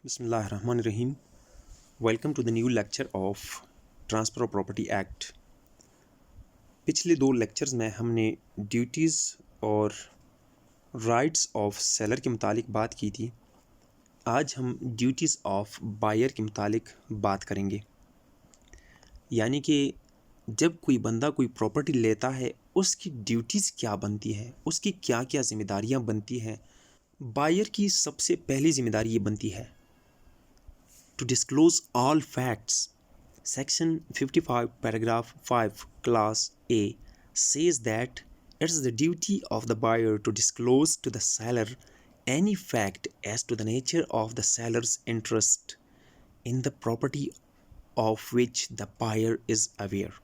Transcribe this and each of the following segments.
Bismillahirrahmanirrahim. Welcome to the new lecture of transfer of property act. पिछले दो lectures में हमने ड्यूटीज़ और राइट्स ऑफ सेलर के मुतालिक बात की थी। आज हम ड्यूटीज़ ऑफ बायर के मुतालिक बात करेंगे। यानी कि जब कोई बंदा कोई प्रॉपर्टी लेता है उसकी ड्यूटीज़ क्या बनती है, उसकी क्या क्या ज़िम्मेदारियाँ बनती हैं। बायर की सबसे पहली ज़िम्मेदारी ये बनती है to disclose all facts. Section 55 paragraph 5 clause A says that it is the duty of the buyer to disclose to the seller any fact as to the nature of the seller's interest in the property of which the buyer is aware.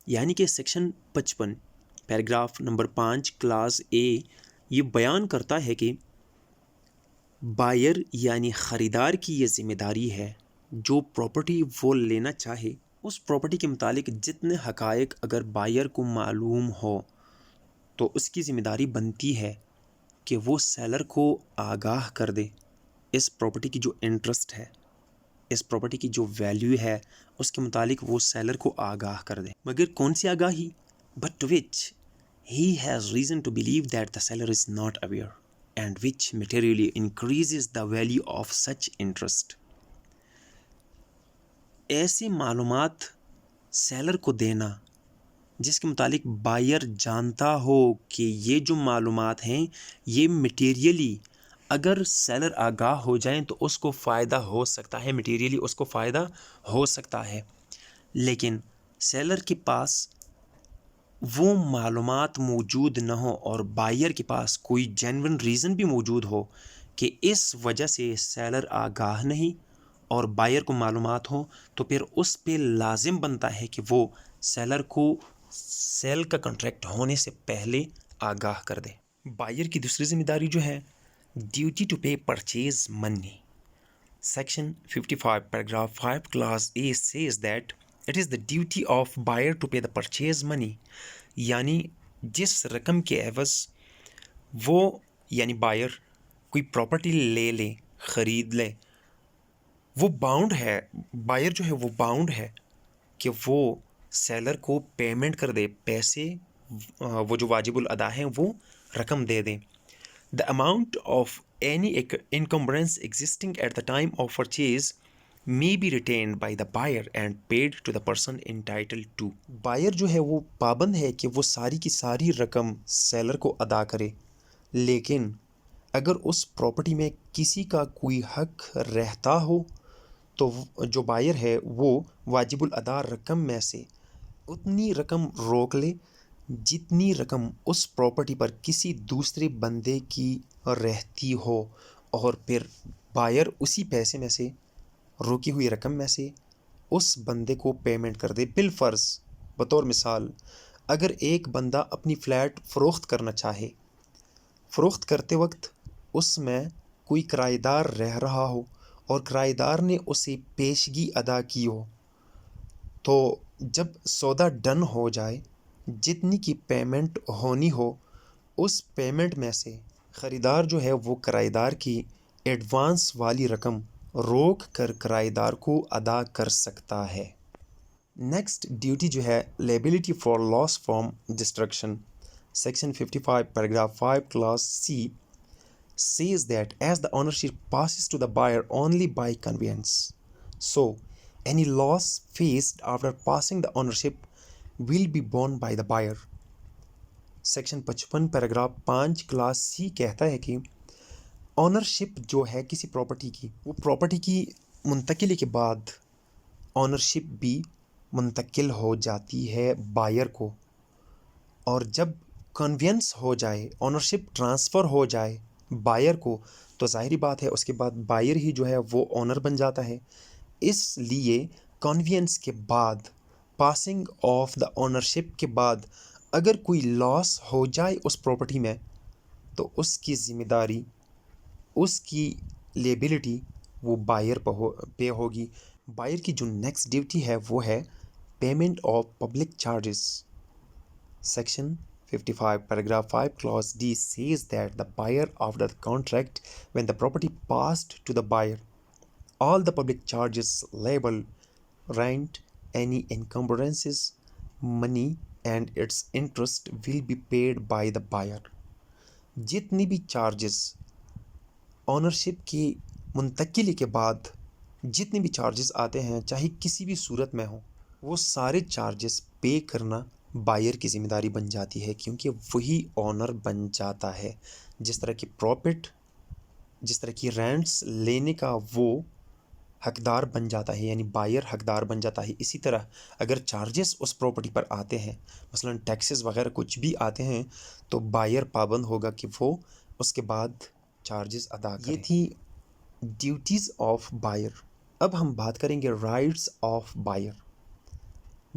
यानी कि section 55 paragraph number 5 class ए ये बयान करता है कि buyer यानी ख़रीदार की ये ज़िम्मेदारी है जो प्रॉपर्टी वो लेना चाहे उस प्रॉपर्टी के मुतालिक जितने हक़ाइक़ अगर बायर को मालूम हो तो उसकी ज़िम्मेदारी बनती है कि वो सेलर को आगाह कर दे इस प्रॉपर्टी की जो इंटरेस्ट है, इस प्रॉपर्टी की जो वैल्यू है उसके मुतालिक वो सेलर को आगाह कर दे। मगर कौन सी आगाही? But which he has reason to believe that the seller is not aware and which materially increases the value of such interest. ऐसी मालूमात सेलर को देना जिसके मुतालिक बायर जानता हो कि ये जो मालूमात हैं ये मटेरियली अगर सेलर आगाह हो जाएं तो उसको फ़ायदा हो सकता है, मटेरियली उसको फ़ायदा हो सकता है। लेकिन सेलर के पास वो मालूमात मौजूद न हो और बायर के पास कोई जेन्युइन रीज़न भी मौजूद हो कि इस वजह से सेलर आगाह नहीं और बायर को मालूमात हो, तो फिर उस पे लाजिम बनता है कि वो सेलर को सेल का कॉन्ट्रैक्ट होने से पहले आगाह कर दे। बायर की दूसरी ज़िम्मेदारी जो है duty to pay purchase money. Section 55 paragraph 5 class A says that it is the duty of buyer to pay the purchase money. यानी जिस रकम के एवज़ वो यानी बायर कोई प्रॉपर्टी ले ख़रीद ले, वो बाउंड है, बायर जो है वो बाउंड है कि वो सेलर को पेमेंट कर दे, पैसे वो जो वाजिबुल अदा हैं वो रकम दे दें। The amount of any encumbrance existing at the time of purchase may be retained by the buyer and paid to the person entitled to. Buyer जो है वो पाबंद है कि वो सारी की सारी रकम सेलर को अदा करे, लेकिन अगर उस प्रॉपर्टी में किसी का कोई हक रहता हो तो जो बायर है वो वाजिबुल अदा रकम में से उतनी रकम रोक ले जितनी रकम उस प्रॉपर्टी पर किसी दूसरे बंदे की रहती हो, और फिर बायर उसी पैसे में से रोकी हुई रकम में से उस बंदे को पेमेंट कर दे। बिल फ़र्ज़ बतौर मिसाल अगर एक बंदा अपनी फ़्लैट फ़रोख्त करना चाहे, फ़रोख्त करते वक्त उसमें कोई किराएदार रह रहा हो और किराएदार ने उसे पेशगी अदा की हो, तो जब सौदा डन हो जाए जितनी की पेमेंट होनी हो उस पेमेंट में से ख़रीदार जो है वो किराएदार की एडवांस वाली रकम रोक कर किराएदार को अदा कर सकता है। नेक्स्ट ड्यूटी जो है liability for loss from destruction. Section 55 paragraph 5 class C says that as the ownership passes to the buyer only by conveyance, so any loss faced after passing the ownership will be borne by the buyer. Section 55 paragraph 5 class C कहता है कि ownership जो है किसी property की, वो property की मुंतकिली के बाद ऑनरशिप भी मुंतकिल हो जाती है बायर को, और जब कन्वेंस हो जाए, ऑनरशिप ट्रांसफ़र हो जाए बायर को, तो ज़ाहिरी बात है उसके बाद बायर ही जो है वो ऑनर बन जाता है। इसलिए कन्वेंस के बाद, पासिंग ऑफ द ऑनरशिप के बाद अगर कोई लॉस हो जाए उस प्रॉपर्टी में तो उसकी ज़िम्मेदारी, उसकी लेबिलिटी वो बायर पे होगी। बायर की जो नेक्स्ट ड्यूटी है वो है payment of public charges. Section 55 paragraph 5 clause D says that the buyer after the contract when the property passed to the buyer all the public charges, labor, rent, any encumbrances, money and its interest will be paid by the buyer. जितनी भी charges ownership की मुंतकिली के बाद जितने भी charges आते हैं चाहे किसी भी सूरत में हो, वो सारे चार्जेस पे करना बायर की ज़िम्मेदारी बन जाती है, क्योंकि वही ऑनर बन जाता है। जिस तरह की प्रॉफिट, जिस तरह की रेंट्स लेने का वो हकदार बन जाता है, यानी बायर हकदार बन जाता है, इसी तरह अगर चार्जेस उस प्रॉपर्टी पर आते हैं, मसलन टैक्सेस वगैरह कुछ भी आते हैं, तो बायर पाबंद होगा कि वो उसके बाद चार्जेस अदा करें। ये थी ड्यूटीज़ ऑफ बायर। अब हम बात करेंगे राइट्स ऑफ बायर।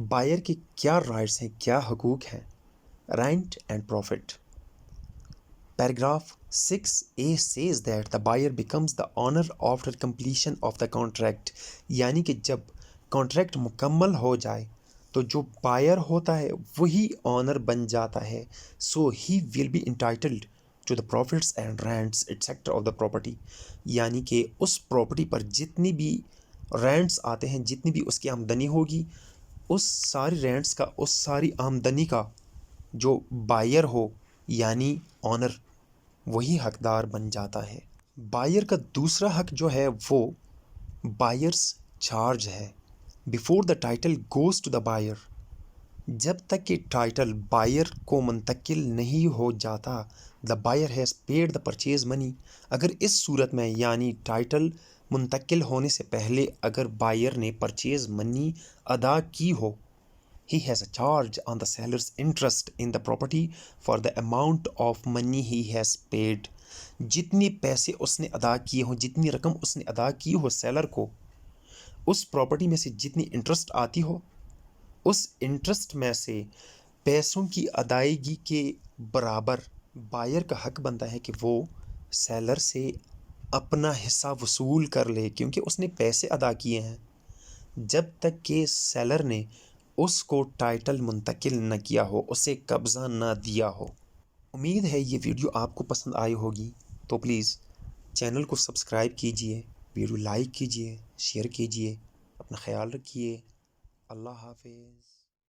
बायर के क्या राइट्स हैं, क्या हकूक़ हैं। Rent and profit. Paragraph 6A says that the buyer becomes the owner after completion of the contract, यानी कि जब कॉन्ट्रैक्ट मुकम्मल हो जाए तो जो बायर होता है वही ऑनर बन जाता है। So he will be entitled to the profits and rents etcetera of the property, यानी कि उस प्रॉपर्टी पर जितनी भी रेंट्स आते हैं, जितनी भी उसकी आमदनी होगी, उस सारी रेंट्स का, उस सारी आमदनी का जो बायर हो यानी ऑनर, वही हकदार बन जाता है। बायर का दूसरा हक जो है वो बायर्स चार्ज है। Before the title goes to the buyer, जब तक कि टाइटल बायर को मुंतकिल नहीं हो जाता, the buyer has paid the purchase money. अगर इस सूरत में यानी टाइटल मुंतकिल होने से पहले अगर बायर ने परचेज मनी अदा की हो, he has a charge on the seller's interest in the property for the amount of money he has paid. जितने पैसे उसने अदा किए हों, जितनी रकम उसने अदा की हो सेलर को, उस प्रॉपर्टी में से जितनी इंटरेस्ट आती हो, उस इंटरेस्ट में से पैसों की अदायगी के बराबर बायर का हक बनता है कि वो सेलर से अपना हिस्सा वसूल कर ले, क्योंकि उसने पैसे अदा किए हैं, जब तक कि सेलर ने उसको टाइटल मुंतकिल न किया हो, उसे कब्ज़ा न दिया हो। उम्मीद है ये वीडियो आपको पसंद आई होगी, तो प्लीज़ चैनल को सब्सक्राइब कीजिए, वीडियो लाइक कीजिए, शेयर कीजिए। अपना ख्याल रखिए। अल्लाह हाफिज़।